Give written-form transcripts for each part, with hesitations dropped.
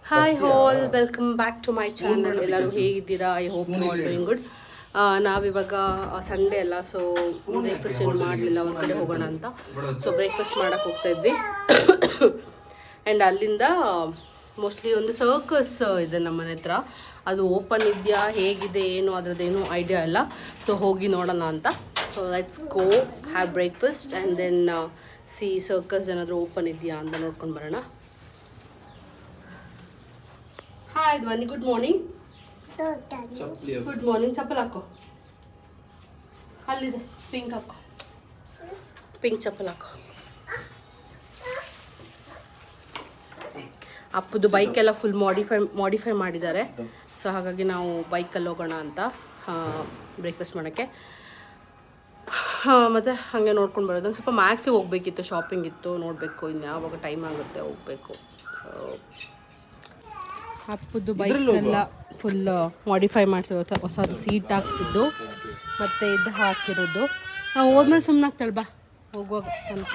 Hi all, welcome back to my channel. ಎಲ್ಲರೂ ಹೇಗಿದ್ದೀರಾ? I hope you all doing good. ನಾವಿವಾಗ Sunday ಅಲ್ಲ, so breakfast ಏನು ಮಾಡಲಿಲ್ಲ, ಅವ್ರ ಕಡೆ ಹೋಗೋಣ ಅಂತ. ಸೊ ಬ್ರೇಕ್ಫಾಸ್ಟ್ ಮಾಡೋಕ್ಕೆ ಹೋಗ್ತಾ ಇದ್ವಿ. ಆ್ಯಂಡ್ ಅಲ್ಲಿಂದ ಮೋಸ್ಟ್ಲಿ ಒಂದು ಸರ್ಕಸ್ ಇದೆ ನಮ್ಮ ಮನೆ ಹತ್ರ. ಅದು ಓಪನ್ ಇದೆಯಾ, ಹೇಗಿದೆ, ಏನು ಅದರದ್ದೇನು ಐಡಿಯಾ ಇಲ್ಲ. ಸೊ ಹೋಗಿ ನೋಡೋಣ ಅಂತ. So let's go have breakfast and then see circus ಏನಾದರೂ ಓಪನ್ ಇದೆಯಾ ಅಂತ ನೋಡ್ಕೊಂಡು ಬರೋಣ. Hi Dhwani, good morning. Good morning. ಚಪ್ಪಲ್ ಹಾಕೋ, ಅಲ್ಲಿದೆ ಪಿಂಕ್ ಹಾಕೋ, ಪಿಂಕ್ ಚಪ್ಪಲ್ ಹಾಕೋ. ಅಪ್ಪದು ಬೈಕೆಲ್ಲ ಫುಲ್ ಮಾಡಿಫೈ ಮಾಡಿದ್ದಾರೆ. ಸೊ ಹಾಗಾಗಿ ನಾವು ಬೈಕಲ್ಲಿ ಹೋಗೋಣ ಅಂತ ಬ್ರೇಕ್ಫಾಸ್ಟ್ ಮಾಡೋಕ್ಕೆ. ಮತ್ತು ಹಾಗೆ ನೋಡ್ಕೊಂಡು ಬರೋದು. ಸ್ವಲ್ಪ ಮ್ಯಾಕ್ಸಿಗೆ ಹೋಗಬೇಕಿತ್ತು, ಶಾಪಿಂಗ್ ಇತ್ತು, ನೋಡಬೇಕು ಇನ್ನು ಯಾವಾಗ ಟೈಮ್ ಆಗುತ್ತೆ ಹೋಗಬೇಕು. ಅಪ್ಪದ್ದು ಬೈಕೆಲ್ಲ ಫುಲ್ ಮಾಡಿಫೈ ಮಾಡಿಸಿರೋ ಹೊಸದು ಸೀಟ್ ಹಾಕ್ಸಿದ್ದು ಮತ್ತು ಇದು ಹಾಕಿರೋದು. ನಾವು ಹೋದ್ಮೇಲೆ ಸುಮ್ಮನೆ ಆಗ್ತಾಳೆ ಬಾ ಹೋಗುವಾಗ ಅಂತ.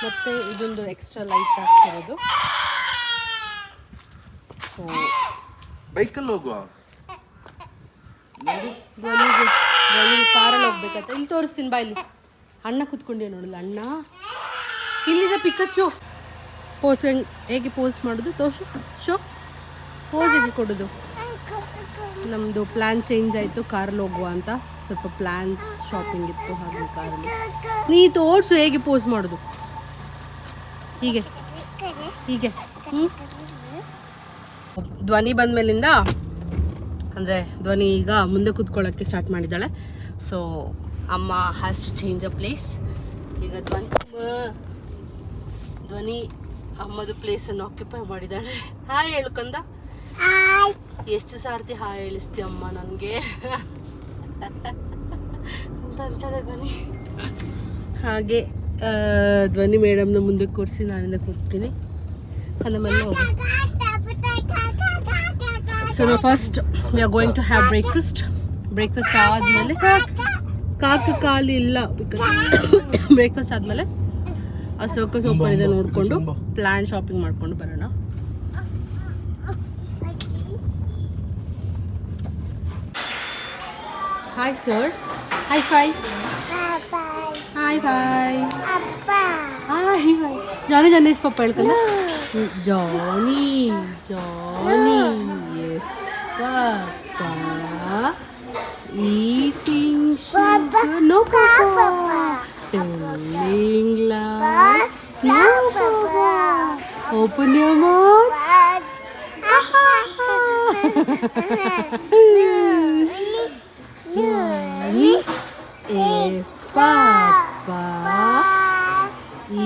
ಮತ್ತು ಇದೊಂದು ಎಕ್ಸ್ಟ್ರಾ ಲೈಟ್ ಹಾಕ್ಸಿರೋದು. ಸೊ ಬೈಕಲ್ಲಿ ಹೋಗುವ, ಧ್ವನಿಗೆ ಕಾರಲ್ಲಿ ಹೋಗ್ಬೇಕಂತ. ಇಲ್ಲಿ ತೋರಿಸ್ತೀನಿ ಬಾ, ಇಲ್ಲಿ ಅಣ್ಣ ಕೂತ್ಕೊಂಡೆ ನೋಡಲ್ಲ. ಅಣ್ಣ ಇಲ್ಲಿದೆ ಪಿಕಚ್ಚು. ಪೋಸ್ ಹೇಗೆ ಪೋಸ್ ಮಾಡೋದು ತೋರ್ಸು, ಶೋ ಪೋಸಿಗೆ ಕೊಡೋದು. ನಮ್ಮದು ಪ್ಲ್ಯಾನ್ ಚೇಂಜ್ ಆಯಿತು, ಕಾರಲ್ಲಿ ಹೋಗುವ ಅಂತ. ಸ್ವಲ್ಪ ಪ್ಲ್ಯಾನ್ಸ್ ಶಾಪಿಂಗ್ ಇತ್ತು, ಹಾಗೆ ಕಾರಲ್ಲಿ. ನೀ ತೋರಿಸು ಹೇಗೆ ಪೋಸ್ ಮಾಡೋದು. ಹೀಗೆ ಹೀಗೆ. ಧ್ವನಿ ಬಂದ ಮೇಲಿಂದ ಅಂದರೆ ಧ್ವನಿ ಈಗ ಮುಂದೆ ಕೂತ್ಕೊಳ್ಳೋಕ್ಕೆ ಸ್ಟಾರ್ಟ್ ಮಾಡಿದ್ದಾಳೆ. ಸೊ ಅಮ್ಮ has to change a place. ಈಗ ಧ್ವನಿ ಅಮ್ಮದು ಪ್ಲೇಸನ್ನು ಆಕ್ಯುಪೈ ಮಾಡಿದ್ದಾಳೆ. ಹಾಯ್ ಹೇಳು ಕಂದ. ಎಷ್ಟು ಸಾರ್ತಿ ಹಾಯ್ ಹೇಳಿಸ್ತೀಯ ಅಮ್ಮ ನನಗೆ ಅಂತ ಅಂತಾಳೆ ಧ್ವನಿ. ಹಾಗೆ ಧ್ವನಿ ಮೇಡಮ್ನ ಮುಂದೆ ಕೂರಿಸಿ ನಾನಿಂದ ಕೂರ್ತೀನಿ. ಆಮೇಲೆ ಹೋಗಿ. ಸೊ ನಾವು first we are going to have breakfast ಆದಮೇಲೆ ಕಾಲಿ ಇಲ್ಲ. ಬ್ರೇಕ್ಫಾಸ್ಟ್ ಆದಮೇಲೆ ಆ ಸರ್ಕಸ್ ಓಪನ್ ಇದೆ ನೋಡಿಕೊಂಡು ಪ್ಲ್ಯಾನ್ ಶಾಪಿಂಗ್ ಮಾಡ್ಕೊಂಡು ಬರೋಣ. ಹಾಯ್ ಸರ್, ಹಾಯ್ ಫೈ, hi bye, hi bye. Johnny is papa ಹೇಳ್ಕಲ್ಲ. Johnny yes papa eating sugar. No papa telling lie. No papa open your mouth. Johnny is Papa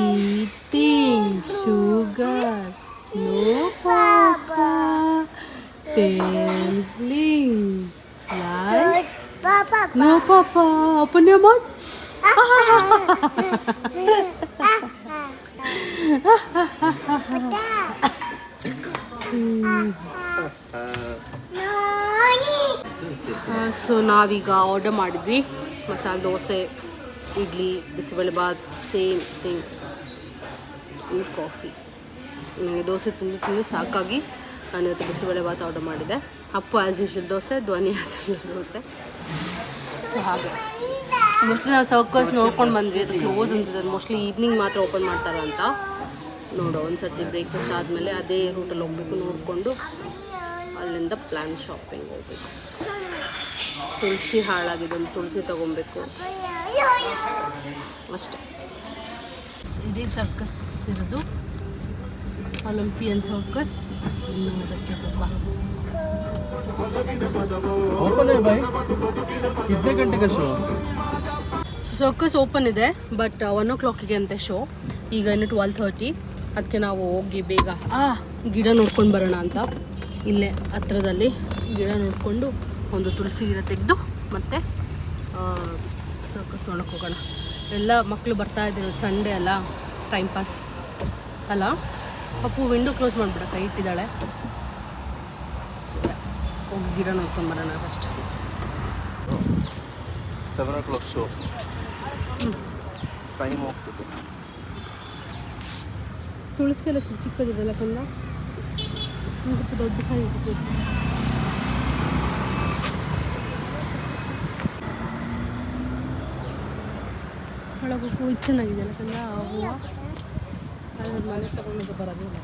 eating sugar. No Papa telling lies. No Papa open your mouth. So ನಾವೀಗ order ಮಾಡಿದ್ವಿ masala dosa, idli, bisibelebath, same thing, coffee. ನನಗೆ ದೋಸೆ ತಿಂದು ಸಾಕಾಗಿ ನಾನು ಇವತ್ತು bisibelebath order ಮಾಡಿದೆ. Appu as usual dosa, ಧ್ವನಿ as usual dosa. So ಹಾಗೆ ಮೋಸ್ಟ್ಲಿ ನಾವು ಸರ್ಕಸ್ ನೋಡ್ಕೊಂಡು ಬಂದ್ವಿ. ಅದು ಕ್ಲೋಸ್ ಅನ್ಸುತ್ತೆ, ಅದು ಮೋಸ್ಟ್ಲಿ ಈವ್ನಿಂಗ್ ಮಾತ್ರ ಓಪನ್ ಮಾಡ್ತಾರೆ ಅಂತ. ನೋಡೋ ಒಂದು ಸರ್ತಿ ಬ್ರೇಕ್ಫಾಸ್ಟ್ ಆದಮೇಲೆ ಅದೇ ರೂಟಲ್ಲಿ ಹೋಗಬೇಕು, ನೋಡಿಕೊಂಡು ಅಲ್ಲಿಂದ ಪ್ಲ್ಯಾನ್ ಶಾಪಿಂಗ್ ಹೋಗ್ಬೇಕು. ತುಳಸಿ ಹಾಳಾಗಿದೆ, ಒಂದು ತುಳಸಿ ತೊಗೊಬೇಕು ಅಷ್ಟೆ. ಇದೇ ಸರ್ಕಸ್ ಇರೋದು, ಒಲಿಂಪಿಯನ್ ಸರ್ಕಸ್. ಇನ್ನು ಅದಕ್ಕೆ ಹೋಗ. ಸರ್ಕಸ್ ಓಪನ್ ಇದೆ, ಬಟ್ 1 o'clock ಅಂತೆ ಶೋ. ಈಗ ಇನ್ನು 12:30. ಅದಕ್ಕೆ ನಾವು ಹೋಗಿ ಬೇಗ ಗಿಡ ನೋಡ್ಕೊಂಡು ಬರೋಣ ಅಂತ. ಇಲ್ಲೇ ಹತ್ರದಲ್ಲಿ ಗಿಡ ನೋಡಿಕೊಂಡು ಒಂದು ತುಳಸಿ ಗಿಡ ತೆಗೆದು ಮತ್ತೆ ಸರ್ಕಸ್ ನೋಡೋಕೆ ಹೋಗೋಣ. ಎಲ್ಲ ಮಕ್ಕಳು ಬರ್ತಾ ಇದ್ದಿರೋದು, ಸಂಡೇ ಅಲ್ಲ, ಟೈಮ್ ಪಾಸ್ ಅಲ್ಲ. ಪಪ್ಪು ವಿಂಡೋ ಕ್ಲೋಸ್ ಮಾಡಿಬಿಡ, ಕೈ ಇಟ್ಟಿದ್ದಾಳೆ. ಸೊ ಹೋಗಿ ಗಿಡ ನೋಡ್ಕೊಂಡು ಬರೋಣ ಫಸ್ಟ್. 7 o'clock ಶೋ ಟೈಮ್ ಹೋಗ್ತದೆ. ತುಳಸಿ ಎಲ್ಲ ಚಿಕ್ಕದಿದೆಲ್ಲ ಕಂದ. ಒಂದು ಸ್ವಲ್ಪ ದೊಡ್ಡ ಸೈಜ್ ಬೇಕು. ಒಳಗೆ ಹೂವು ಚೆನ್ನಾಗಿದೆಯಲ್ಲ ಕಂದ ಆ ಹೂವು ಅದ್ರ ಮನೆ ತಗೊಂಡು ಬರೋದಿಲ್ಲ.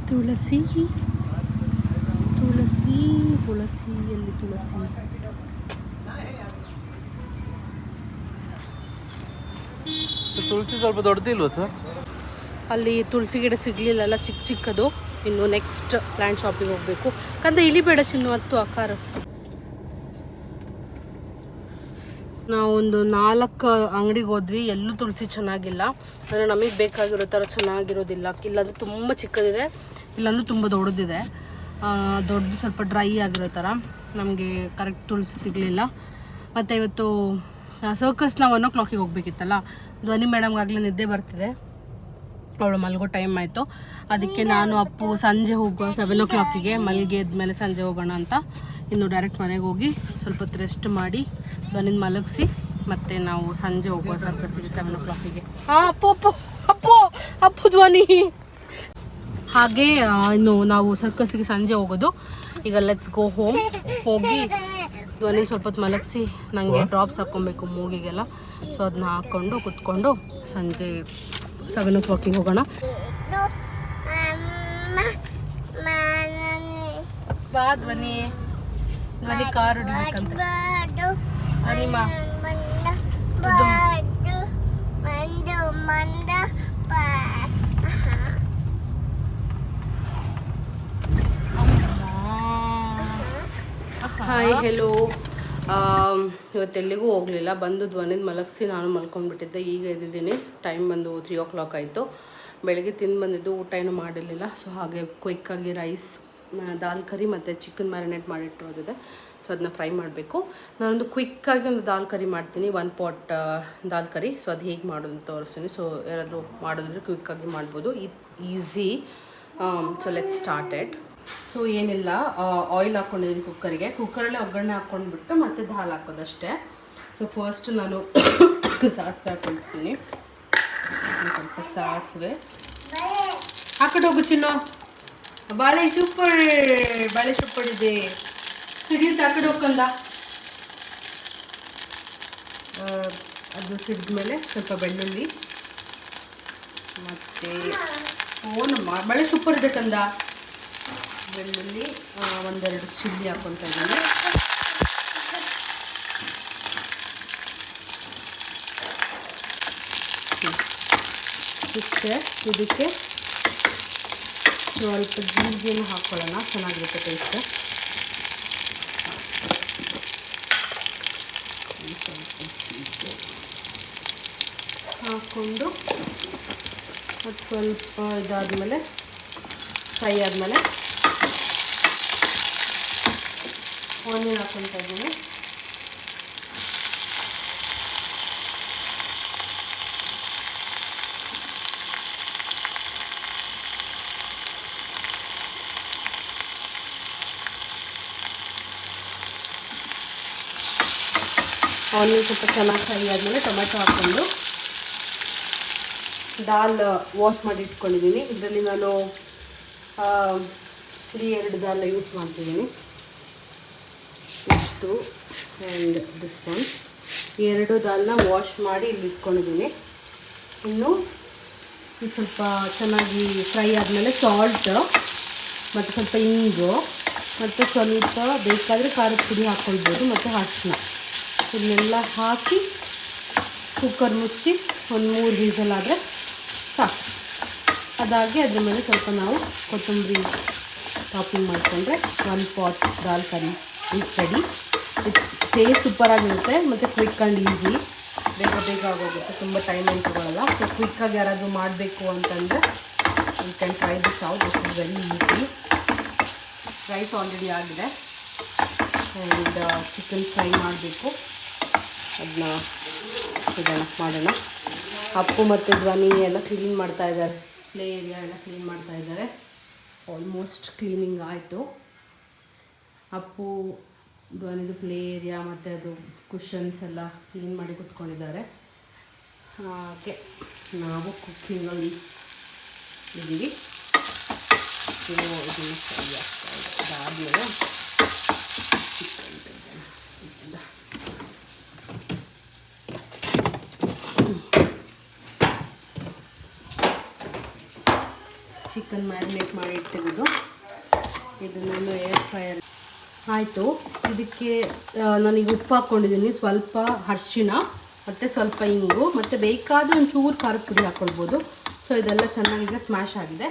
ತುಳಸಿ ತುಳಸಿ ತುಳಸಿ ಎಲ್ಲಿ ತುಳಸಿ? ತುಳಸಿ ಸ್ವಲ್ಪ ದೊಡ್ಡದಿಲ್ವಾ ಸರ್? ಅಲ್ಲಿ ತುಳಸಿ ಗಿಡ ಸಿಗಲಿಲ್ಲಲ್ಲ, ಚಿಕ್ಕ ಚಿಕ್ಕದು. ಇನ್ನು ನೆಕ್ಸ್ಟ್ ಪ್ಲ್ಯಾಂಟ್ ಶಾಪಿಗೆ ಹೋಗಬೇಕು. ಕಂದ ಇಲ್ಲಿ ಬೇಡ ಚಿನ್ನು, ಹತ್ತು ಆಕಾರ. ನಾವೊಂದು 4 ಅಂಗಡಿಗೆ ಹೋದ್ವಿ, ಎಲ್ಲೂ ತುಳಸಿ ಚೆನ್ನಾಗಿಲ್ಲ. ಅಂದರೆ ನಮಗೆ ಬೇಕಾಗಿರೋ ಥರ ಚೆನ್ನಾಗಿರೋದಿಲ್ಲ. ಇಲ್ಲಾಂದರೆ ತುಂಬ ಚಿಕ್ಕದಿದೆ, ಇಲ್ಲಾಂದರೆ ತುಂಬ ದೊಡ್ಡದಿದೆ. ದೊಡ್ಡದು ಸ್ವಲ್ಪ ಡ್ರೈ ಆಗಿರೋ ಥರ ನಮಗೆ ಕರೆಕ್ಟ್ ತುಳಸಿ ಸಿಗಲಿಲ್ಲ. ಮತ್ತು ಇವತ್ತು ಸರ್ಕಸ್ನ 1 o'clock ಹೋಗಬೇಕಿತ್ತಲ್ಲ. ಧ್ವನಿ ಮೇಡಮ್ಗಾಗಲೇ ನಿದ್ದೆ ಬರ್ತಿದೆ, ಅವಳು ಮಲಗೋ ಟೈಮ್ ಆಯಿತು. ಅದಕ್ಕೆ ನಾನು ಅಪ್ಪು ಸಂಜೆ ಹೋಗುವ 7 o'clock ಮಲಗಿದ್ಮೇಲೆ ಸಂಜೆ ಹೋಗೋಣ ಅಂತ. ಇನ್ನು ಡೈರೆಕ್ಟ್ ಮನೆಗೆ ಹೋಗಿ ಸ್ವಲ್ಪ ಹೊತ್ತು ರೆಸ್ಟ್ ಮಾಡಿ ಧ್ವನಿನ ಮಲಗಿಸಿ ಮತ್ತು ನಾವು ಸಂಜೆ ಹೋಗುವ ಸರ್ಕಸ್ಸಿಗೆ 7 o'clock. ಹಾಂ ಅಪ್ಪು ಅಪ್ಪು ಅಪ್ಪು ಅಪ್ಪು ಧ್ವನಿ. ಹಾಗೆ ಇನ್ನು ನಾವು ಸರ್ಕಸ್ಸಿಗೆ ಸಂಜೆ ಹೋಗೋದು. ಈಗ ಲೆಟ್ಸ್ ಗೋ ಹೋಮ್. ಹೋಗಿ ಧ್ವನಿ ಸ್ವಲ್ಪ ಹೊತ್ತು ಮಲಗಿಸಿ ನನಗೆ ಡ್ರಾಪ್ಸ್ ಹಾಕ್ಕೊಬೇಕು ಮೂಗಿಗೆಲ್ಲ. ಸೊ ಅದನ್ನ ಹಾಕ್ಕೊಂಡು ಕುತ್ಕೊಂಡು ಸಂಜೆ 7 o'clock ಹೋಗೋಣ. ಬಾ ಧ್ವನಿ, ಧ್ವನಿ ಕಾರ್ ಹೊಡಿಬೇಕಂತ. ಅನಿಮ ಹಾಯ್ ಹೆಲೋ. ಇವತ್ತೆಲ್ಲಿಗೂ ಹೋಗಲಿಲ್ಲ, ಬಂದು ಧ್ವನಿನ ಮಲಗಿಸಿ ನಾನು ಮಲ್ಕೊಂಡ್ಬಿಟ್ಟಿದ್ದೆ. ಈಗ ಎದ್ದಿದ್ದೀನಿ, ಟೈಮ್ ಬಂದು 3 o'clock ಆಯಿತು. ಬೆಳಗ್ಗೆ ತಿಂದು ಬಂದಿದ್ದು, ಊಟ ಏನೂ ಮಾಡಿರಲಿಲ್ಲ. ಸೊ ಹಾಗೆ ಕ್ವಿಕ್ಕಾಗಿ ರೈಸ್, ದಾಲ್ ಕರಿ ಮತ್ತು ಚಿಕನ್ ಮ್ಯಾರಿನೇಟ್ ಮಾಡಿಟ್ಟಿರೋದಿದೆ. ಸೊ ಅದನ್ನ ಫ್ರೈ ಮಾಡಬೇಕು. ನಾನೊಂದು ಕ್ವಿಕ್ಕಾಗಿ ಒಂದು ದಾಲ್ ಕರಿ ಮಾಡ್ತೀನಿ, 1 pot ದಾಲ್ ಕರಿ. ಸೊ ಅದು ಹೇಗೆ ಮಾಡೋದು ಅಂತ ತೋರಿಸ್ತೀನಿ. ಸೊ ಯಾರಾದರೂ ಮಾಡೋದಿದ್ರೆ ಕ್ವಿಕ್ಕಾಗಿ ಮಾಡ್ಬೋದು, easy. So let's start it. So ಏನಿಲ್ಲ, ಆಯಿಲ್ ಹಾಕ್ಕೊಂಡಿದ್ದೀನಿ ಕುಕ್ಕರಿಗೆ. ಕುಕ್ಕರಲ್ಲೇ ಒಗ್ಗರಣೆ ಹಾಕ್ಕೊಂಡ್ಬಿಟ್ಟು ಮತ್ತು ದಾಲ್ ಹಾಕೋದಷ್ಟೇ. ಸೊ ಫಸ್ಟ್ ನಾನು ಸಾಸಿವೆ ಹಾಕ್ಕೊಳ್ತೀನಿ. ಸ್ವಲ್ಪ ಸಾಸಿವೆ ಹಾಕೊಂಡು ಹೋಗು ಚಿನ್ನು. ಬಾಳೆ ಸೊಪ್ಪಡಿದೆ ಸಿಡಿಯುತ್ತೆ, ಆ ಕಡೆ ಹೋಗ್ಕಂದ. ಅದು ಸಿಡಿದ್ಮೇಲೆ ಸ್ವಲ್ಪ ಬೆಳ್ಳುಳ್ಳಿ ಮತ್ತು ಬಾಳೆ ಸೂಪರ್ ಇದೆ ಕಂದ. ಬೆಳ್ಳುಳ್ಳಿ, 1-2 ಚಿಲ್ಲಿ ಹಾಕ್ಕೊತಾ ಇದ್ದೀನಿ. ಇಷ್ಟೇ. ಇದಕ್ಕೆ ಸ್ವಲ್ಪ ಜೀರಿಗೆನೂ ಹಾಕ್ಕೊಳ್ಳೋಣ, ಚೆನ್ನಾಗಿರುತ್ತೆ ಟೇಸ್ಟ್. ಹಾಕ್ಕೊಂಡು ಅದು ಸ್ವಲ್ಪ ಇದಾದಮೇಲೆ ಫ್ರೈ ಆದಮೇಲೆ ಆನಿಯನ್ ಹಾಕ್ಕೊತಾ ಇದ್ದೀನಿ. ಆನಿಯನ್ ಸ್ವಲ್ಪ ಚೆನ್ನಾಗಿ ಫ್ರೈ ಆದಮೇಲೆ ಟೊಮೆಟೊ ಹಾಕ್ಕೊಂಡು ದಾಲ್ ವಾಶ್ ಮಾಡಿ ಇಟ್ಕೊಂಡಿದ್ದೀನಿ. ಇದರಲ್ಲಿ ನಾನು 2 ದಾಲ್ ಯೂಸ್ ಮಾಡ್ತಿದ್ದೀನಿ. ಇಷ್ಟು ಆ್ಯಂಡ್ ದಿಸ್ ಒನ್. 2 ದಾಲ್ನ ವಾಶ್ ಮಾಡಿ ಇಲ್ಲಿ ಇಟ್ಕೊಂಡಿದ್ದೀನಿ. ಇನ್ನು ಸ್ವಲ್ಪ ಚೆನ್ನಾಗಿ ಫ್ರೈ ಆದಮೇಲೆ ಸಾಲ್ಟ್ ಮತ್ತು ಸ್ವಲ್ಪ ಇಂಗು ಮತ್ತು ಸ್ವಲ್ಪ ಬೇಕಾದರೆ ಖಾರದ ಪುಡಿ ಹಾಕ್ಕೊಳ್ಬೋದು ಮತ್ತು ಅರಿಶಿನ, ಇದನ್ನೆಲ್ಲ ಹಾಕಿ ಕುಕ್ಕರ್ ಮುಚ್ಚಿ ಒಂದು 3 ವಿಸಲ್ ಆದರೆ ಸಾಕು. ಅದಾಗಿ ಅದ್ರ ಮೇಲೆ ಸ್ವಲ್ಪ ನಾವು ಕೊತ್ತಂಬರಿ ಟಾಪಿಂಗ್ ಮಾಡಿಕೊಂಡ್ರೆ 1 pot dal curry is ready. Taste ಸೂಪರಾಗಿರುತ್ತೆ ಮತ್ತು ಕ್ವಿಕ್ ಆ್ಯಂಡ್ ಈಸಿ, ಬೇಗ ಆಗೋಗುತ್ತೆ, ತುಂಬ ಟೈಮ್ ಏನು ತಗೊಳ್ಳಲ್ಲ. ಸೊ ಕ್ವಿಕ್ಕಾಗಿ ಯಾರಾದರೂ ಮಾಡಬೇಕು ಅಂತಂದರೆ you can try this out. This is very easy. Rice already ಆಗಿದೆ ಆ್ಯಂಡ್ ಚಿಕನ್ ಫ್ರೈ ಮಾಡಬೇಕು, ಅದನ್ನ ಮಾಡೋಣ. ಅಪ್ಪು ಮತ್ತು ಧ್ವನಿ ಎಲ್ಲ ಕ್ಲೀನ್ ಮಾಡ್ತಾ ಇದ್ದಾರೆ, ಪ್ಲೇ ಏರಿಯಾ ಎಲ್ಲ ಕ್ಲೀನ್ ಮಾಡ್ತಾ ಇದ್ದಾರೆ. ಆಲ್ಮೋಸ್ಟ್ ಕ್ಲೀನಿಂಗ್ ಆಯಿತು. ಅಪ್ಪು ಧ್ವನಿದು ಪ್ಲೇ ಏರಿಯಾ ಮತ್ತು ಅದು ಕುಷನ್ಸ್ ಎಲ್ಲ ಕ್ಲೀನ್ ಮಾಡಿ ಕುತ್ಕೊಂಡಿದ್ದಾರೆ. ಹಾಗೆ ನಾವು ಕುಕ್ಕಿಂಗಲ್ಲಿ ಇದ್ದೀವಿ. ಸೊ ಇದನ್ನು ಫ್ರೈ ಆಗ್ತಾ ಇದೆ. ಅದಾದಮೇಲೆ ಚಿಕನ್ ತೆಗೆದ ಚಿಕನ್ ಮ್ಯಾರಿನೇಟ್ ಮಾಡಿ ಇಟ್ಟಿದ್ದು ಇದನ್ನೆಲ್ಲ ಏರ್ ಫ್ರೈಯರ್ ಆಯಿತು. ಇದಕ್ಕೆ ನಾನೀಗ ಉಪ್ಪು ಹಾಕ್ಕೊಂಡಿದ್ದೀನಿ, ಸ್ವಲ್ಪ ಅರಿಶಿಣ ಮತ್ತು ಸ್ವಲ್ಪ ಇಂಗು, ಮತ್ತು ಬೇಕಾದರೆ ಒಂಚೂರು ಖಾರದ ಪುಡಿ ಹಾಕ್ಕೊಳ್ಬೋದು. ಸೊ ಇದೆಲ್ಲ ಚೆನ್ನಾಗೀಗ ಸ್ಮ್ಯಾಶ್ ಆಗಿದೆ.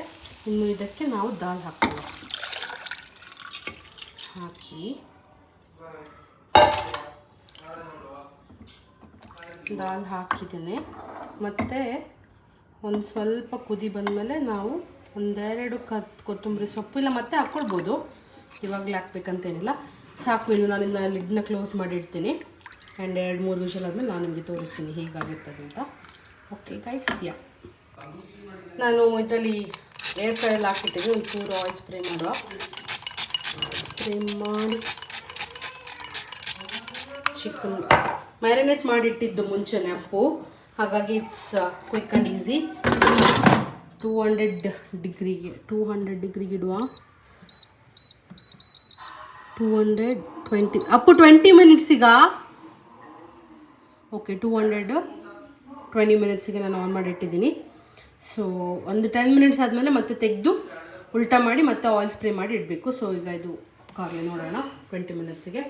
ಇನ್ನು ಇದಕ್ಕೆ ನಾವು ದಾಲ್ ಹಾಕ್ಕೊಳ್ಳೋಣ. ಹಾಕಿ ದಾಲ್ ಹಾಕಿದ್ದೇನೆ. ಮತ್ತು ಒಂದು ಸ್ವಲ್ಪ ಕುದಿ ಬಂದಮೇಲೆ ನಾವು ಒಂದೆರಡು ಕೊತ್ತಂಬರಿ ಸೊಪ್ಪು ಇಲ್ಲ ಮತ್ತೆ ಹಾಕ್ಕೊಳ್ಬೋದು, ಇವಾಗಲೇ ಹಾಕ್ಬೇಕಂತೇನಿಲ್ಲ. ಸಾಕು. ಇನ್ನು ನಾನು ಇದನ್ನ ಲಿಡ್ನ ಕ್ಲೋಸ್ ಮಾಡಿ ಇಡ್ತೀನಿ. ಆ್ಯಂಡ್ 2-3 ವಿಷಲ್ ಆದಮೇಲೆ ನಾನು ನಿಮಗೆ ತೋರಿಸ್ತೀನಿ ಹೇಗಾಗಿರ್ತದೆ ಅಂತ. ಓಕೆ ಗೈಸ್, ನಾನು ಇದರಲ್ಲಿ ಏರ್ ಫ್ರೈಯಲ್ಲಿ ಹಾಕಿಟ್ಟಿದ್ದೆ. ಒಂಚೂರು ಆಯಿಲ್ ಸ್ಪ್ರೇ ಮಾಡುವ. ಸ್ಪ್ರೇ ಮಾಡಿ ಚಿಕನ್ ಮ್ಯಾರಿನೇಟ್ ಮಾಡಿಟ್ಟಿದ್ದು ಮುಂಚೆನೇ ಅಪ್ಪು, ಹಾಗಾಗಿ ಇಟ್ಸ್ ಕ್ವಿಕ್ ಆ್ಯಂಡ್ ಈಸಿ. 200 ಡಿಗ್ರಿಗೆ ಇಡುವ. 220 ಅಪ್ಪು 20 ಮಿನಿಟ್ಸಿಗ. ಓಕೆ, 220 ಮಿನಿಟ್ಸಿಗೆ ನಾನು ಆನ್ ಮಾಡಿಟ್ಟಿದ್ದೀನಿ. ಸೊ ಒಂದು 10 ಮಿನಿಟ್ಸ್ ಆದಮೇಲೆ ಮತ್ತೆ ತೆಗೆದು ಉಲ್ಟಾ ಮಾಡಿ ಮತ್ತೆ ಆಯಿಲ್ ಸ್ಪ್ರೇ ಮಾಡಿ ಇಡಬೇಕು. ಸೊ ಈಗ ಇದು ಕುಕ್ಕಾಗಲಿ ನೋಡೋಣ. 20 ಮಿನಿಟ್ಸಿಗೆ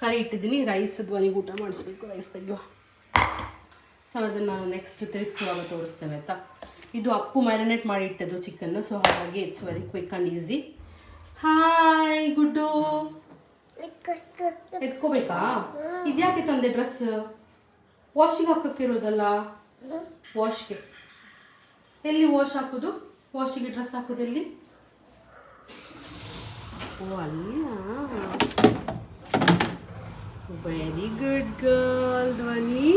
ಕರಿ ಇಟ್ಟಿದ್ದೀನಿ. ರೈಸ್ ಧ್ವನಿಗೆ ಊಟ ಮಾಡಿಸ್ಬೇಕು. ರೈಸ್ ತೆಗೆಯುವ. ಸೊ ಅದನ್ನು ನಾನು ನೆಕ್ಸ್ಟ್ ತಿರುಗಿಸುವಾಗ ತೋರಿಸ್ತೇನೆ ಆಯಿತಾ. ಇದು ಅಪ್ಪು ಮ್ಯಾರಿನೇಟ್ ಮಾಡಿ ಇಟ್ಟದ್ದು ಚಿಕನ್ನು. ಸೊ ಹಾಗಾಗಿ it's very quick and easy. Hi Guddu, ಎತ್ಕೋಬೇಕಾ? ಇದ್ಯಾಕೆ ತಂದೆ ಡ್ರೆಸ್? ವಾಶಿಗೆ ಹಾಕೋಕ್ಕಿರೋದಲ್ಲ. ವಾಶ್ಗೆ ಎಲ್ಲಿ ವಾಶ್ ಹಾಕೋದು? ವಾಶಿಗೆ ಡ್ರೆಸ್ ಹಾಕೋದು ಎಲ್ಲಿ? ಓ ಅಲ್ಲ. Very good girl Dhwani,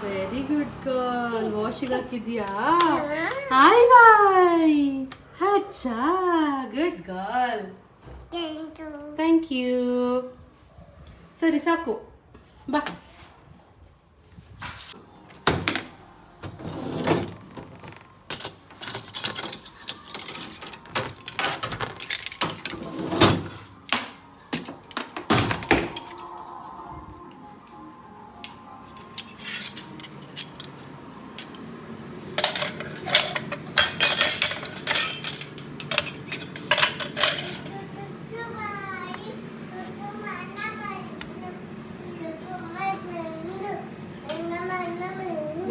very good girl. ವಾಶಿಗೆ ಹಾಕಿದ್ಯಾ? Hi bye. ಅಚ್ಚಾ, ಗುಡ್ ಗರ್ಲ್. Thank you. ಸರಿ ಸಾಕು, ಬಾ.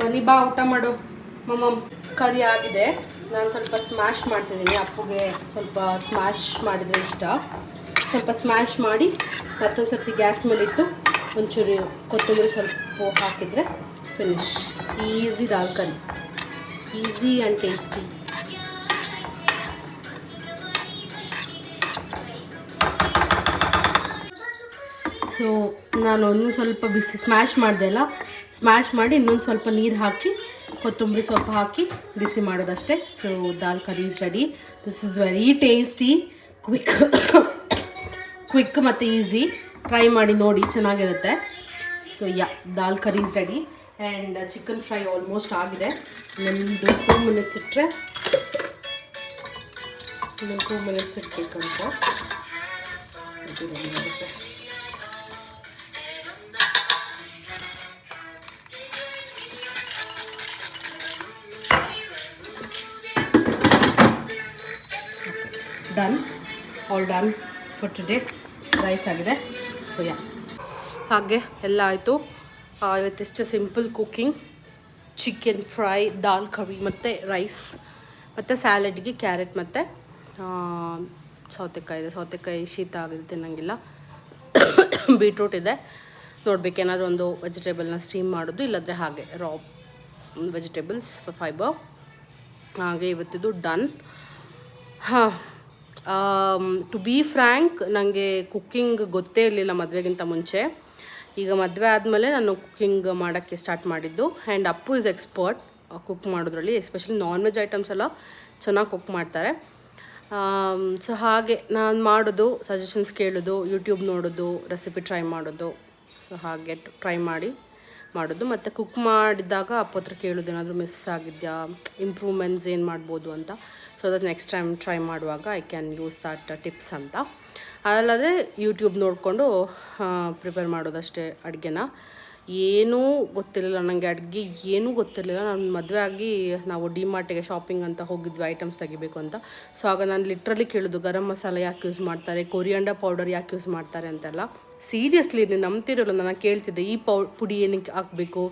ಬನ್ನಿ ಬಾ, ಊಟ ಮಾಡು. ಮಮ್ಮ ಕರಿ ಆಗಿದೆ. ನಾನು ಸ್ವಲ್ಪ ಸ್ಮ್ಯಾಶ್ ಮಾಡ್ತಿದ್ದೀನಿ. ಅಪ್ಪುಗೆ ಸ್ವಲ್ಪ ಸ್ಮ್ಯಾಶ್ ಮಾಡಿದರೆ ಇಷ್ಟ. ಸ್ವಲ್ಪ ಸ್ಮ್ಯಾಶ್ ಮಾಡಿ ಮತ್ತೊಂದು ಸರ್ತಿ ಗ್ಯಾಸ್ ಮೇಲಿಟ್ಟು ಒಂಚೂರು ಕೊತ್ತಂಬರಿ ಸ್ವಲ್ಪ ಹಾಕಿದರೆ finish. Easy dal curry, easy and tasty. So ನಾನು ಇನ್ನೂ ಸ್ವಲ್ಪ ಬಿಸಿ ಸ್ಮ್ಯಾಶ್ ಮಾಡಿದೆ ಅಲ್ಲ, ಸ್ಮ್ಯಾಶ್ ಮಾಡಿ ಇನ್ನೊಂದು ಸ್ವಲ್ಪ ನೀರು ಹಾಕಿ ಕೊತ್ತಂಬರಿ ಸೊಪ್ಪು ಹಾಕಿ ಬಿಸಿ ಮಾಡೋದಷ್ಟೇ. So dal curry is ready. This is very tasty, quick ಮತ್ತು ಈಸಿ. ಟ್ರೈ ಮಾಡಿ ನೋಡಿ, ಚೆನ್ನಾಗಿರುತ್ತೆ. So dal curry is ready. And chicken fry almost ಆಗಿದೆ. ಇನ್ನೊಂದು 2 ಮಿನಿಟ್ಸ್ ಇಟ್ಟರೆ, ಇನ್ನೊಂದು 2 ಮಿನಿಟ್ಸ್ ಇಟ್ಬೇಕಂತ ಅದು ರೆಡಿ ಆಗುತ್ತೆ. Done, all done for today. Rice ಆಗಿದೆ. ಸೊ ಹಾಗೆ ಎಲ್ಲ ಆಯಿತು. ಇವತ್ತಿಷ್ಟು simple cooking. Chicken fry, dal curry ಮತ್ತು ರೈಸ್ ಮತ್ತು ಸ್ಯಾಲಡ್ಗೆ ಕ್ಯಾರೆಟ್ ಮತ್ತು ಸೌತೆಕಾಯಿ ಇದೆ. ಸೌತೆಕಾಯಿ ಶೀತ ಆಗಿದೆ, ತಿನ್ನಂಗಿಲ್ಲ. ಬೀಟ್ರೂಟ್ ಇದೆ. ನೋಡಬೇಕೇನಾದರೂ ಒಂದು ವೆಜಿಟೇಬಲ್ನ ಸ್ಟೀಮ್ ಮಾಡೋದು, ಇಲ್ಲಾಂದರೆ ಹಾಗೆ ರಾ ವೆಜಿಟೇಬಲ್ಸ್ ಫಾರ್ ಫೈಬರ್. ಹಾಗೆ ಇವತ್ತಿದು ಡನ್. ಹಾಂ, ಟು ಬಿ ಫ್ರ್ಯಾಂಕ್, ನನಗೆ ಕುಕ್ಕಿಂಗ್ ಗೊತ್ತೇ ಇರಲಿಲ್ಲ ಮದುವೆಗಿಂತ ಮುಂಚೆ. ಈಗ ಮದುವೆ ಆದಮೇಲೆ ನಾನು ಕುಕ್ಕಿಂಗ್ ಮಾಡೋಕ್ಕೆ ಸ್ಟಾರ್ಟ್ ಮಾಡಿದ್ದು. And Appu is expert cook ಮಾಡೋದ್ರಲ್ಲಿ, ಎಸ್ಪೆಷಲಿ ನಾನ್ ವೆಜ್ ಐಟಮ್ಸ್ ಎಲ್ಲ ಚೆನ್ನಾಗಿ ಕುಕ್ ಮಾಡ್ತಾರೆ. ಸೊ ಹಾಗೆ ನಾನು ಮಾಡೋದು, ಸಜೆಷನ್ಸ್ ಕೇಳೋದು, ಯೂಟ್ಯೂಬ್ ನೋಡೋದು, ರೆಸಿಪಿ ಟ್ರೈ ಮಾಡೋದು. ಸೊ ಹಾಗೆ ಟ್ರೈ ಮಾಡಿ ಮಾಡೋದು. ಮತ್ತು ಕುಕ್ ಮಾಡಿದಾಗ ಅಪ್ಪ ಹತ್ರ ಕೇಳೋದು ಏನಾದರೂ ಮಿಸ್ ಆಗಿದೆಯಾ, ಇಂಪ್ರೂವ್ಮೆಂಟ್ಸ್ ಏನು ಮಾಡ್ಬೋದು ಅಂತ. So that next time try ಮಾಡುವಾಗ I can use that tips ಅಂತ. ಅದಲ್ಲದೆ ಯೂಟ್ಯೂಬ್ ನೋಡಿಕೊಂಡು ಪ್ರಿಪೇರ್ ಮಾಡೋದಷ್ಟೇ ಅಡುಗೆನ. ಏನೂ ಗೊತ್ತಿರಲಿಲ್ಲ ನನಗೆ, ಅಡುಗೆ ಏನೂ ಗೊತ್ತಿರಲಿಲ್ಲ. ನಾನು ಮದುವೆ ಆಗಿ ನಾವು ಡಿಮಾರ್ಟಿಗೆ ಶಾಪಿಂಗ್ ಅಂತ ಹೋಗಿದ್ವಿ ಐಟಮ್ಸ್ ತೆಗಿಬೇಕು ಅಂತ. ಸೊ ಆಗ ನಾನು ಲಿಟ್ರಲಿ ಕೇಳೋದು ಗರಂ ಮಸಾಲ ಯಾಕೆ ಯೂಸ್ ಮಾಡ್ತಾರೆ, ಕೊರಿಯಾಂಡರ್ ಪೌಡರ್ ಯಾಕೆ ಯೂಸ್ ಮಾಡ್ತಾರೆ ಅಂತೆಲ್ಲ. ಸೀರಿಯಸ್ಲಿ ನೀವು ನಂಬ್ತಿರೋಲ್ಲ, ನಾನು ಕೇಳ್ತಿದ್ದೆ ಈ ಪುಡಿ ಏನಕ್ಕೆ ಹಾಕಬೇಕು,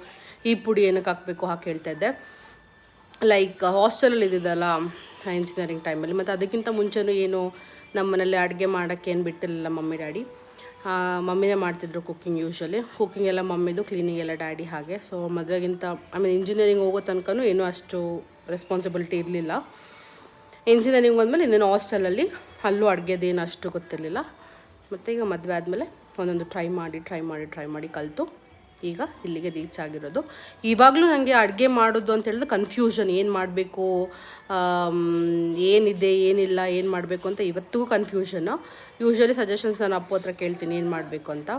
ಈ ಪುಡಿ ಏನಕ್ಕೆ ಹಾಕಬೇಕು ಹಾಕಿ ಹೇಳ್ತಾಯಿದ್ದೆ. ಲೈಕ್ ಹಾಸ್ಟೆಲಲ್ಲಿ ಇದ್ದಿದ್ದಲ್ಲ ಇಂಜಿನಿಯರಿಂಗ್ ಟೈಮಲ್ಲಿ. ಮತ್ತು ಅದಕ್ಕಿಂತ ಮುಂಚೆನೂ ಏನು ನಮ್ಮ ಮನೇಲಿ ಅಡುಗೆ ಮಾಡೋಕ್ಕೆ ಏನು ಬಿಟ್ಟಿರಲಿಲ್ಲ ಮಮ್ಮಿ ಡ್ಯಾಡಿ. ಮಮ್ಮಿನೇ ಮಾಡ್ತಿದ್ರು ಕುಕ್ಕಿಂಗ್. ಯೂಶ್ವಲಿ ಕುಕ್ಕಿಂಗ್ ಎಲ್ಲ ಮಮ್ಮಿದು, ಕ್ಲೀನಿಂಗ್ ಎಲ್ಲ ಡ್ಯಾಡಿ. ಹಾಗೆ ಸೊ ಮದುವೆಗಿಂತ ಇಂಜಿನಿಯರಿಂಗ್ ಹೋಗೋ ತನಕನೂ ಏನೂ ಅಷ್ಟು ರೆಸ್ಪಾನ್ಸಿಬಿಲಿಟಿ ಇರಲಿಲ್ಲ. ಇಂಜಿನಿಯರಿಂಗ್ ಹೋದ್ಮೇಲೆ ಇನ್ನೇನು ಹಾಸ್ಟೆಲಲ್ಲಿ ಅಲ್ಲೂ ಅಡುಗೆದೇನು ಅಷ್ಟು ಗೊತ್ತಿರಲಿಲ್ಲ. ಮತ್ತು ಈಗ ಮದುವೆ ಆದಮೇಲೆ ಒಂದೊಂದು ಟ್ರೈ ಮಾಡಿ ಕಲಿತು ಈಗ ಇಲ್ಲಿಗೆ ರೀಚ್ ಆಗಿರೋದು. ಇವಾಗಲೂ ನನಗೆ ಅಡುಗೆ ಮಾಡೋದು ಅಂತ ಹೇಳಿದ್ರೆ ಕನ್ಫ್ಯೂಷನ್, ಏನು ಮಾಡಬೇಕು, ಏನಿದೆ ಏನಿಲ್ಲ, ಏನು ಮಾಡಬೇಕು ಅಂತ ಇವತ್ತಿಗೂ ಕನ್ಫ್ಯೂಷನ್ನು. ಯೂಶ್ವಲಿ ಸಜೆಷನ್ಸ್ ನಾನು ಅಪ್ಪ ಹತ್ರ ಕೇಳ್ತೀನಿ ಏನು ಮಾಡಬೇಕು ಅಂತ.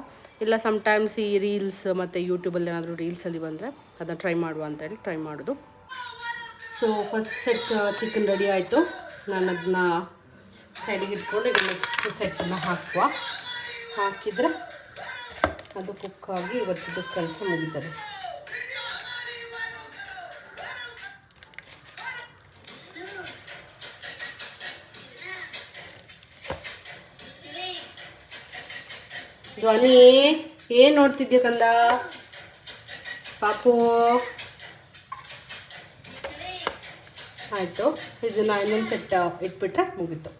ಇಲ್ಲ ಸಮ್ಟೈಮ್ಸ್ ಈ ರೀಲ್ಸ್ ಮತ್ತು ಯೂಟ್ಯೂಬಲ್ಲಿ ಏನಾದರೂ ರೀಲ್ಸಲ್ಲಿ ಬಂದರೆ ಅದನ್ನು ಟ್ರೈ ಮಾಡುವ ಅಂತೇಳಿ ಟ್ರೈ ಮಾಡೋದು. So first set chicken ready ಆಯಿತು. ನಾನು ಅದನ್ನ ಸೈಡಿಗೆ ಇಟ್ಕೊಂಡು ಈಗ ನೆಕ್ಸ್ಟ್ ಸೆಟ್ಟನ್ನು ಹಾಕಿದರೆ ಅದು ಕುಕ್ಕಾಗಿ ಇವತ್ತಿದ್ದು ಕೆಲಸ ಮುಗಿತದೆ. ಧ್ವನಿ ಏನು ನೋಡ್ತಿದ್ಯಾ ಕಂದ ಪಾಪು? ಆಯಿತು, ಇದನ್ನು ಇನ್ನೊಂದು ಸೆಟ್ ಇಟ್ಬಿಟ್ರೆ ಮುಗೀತು.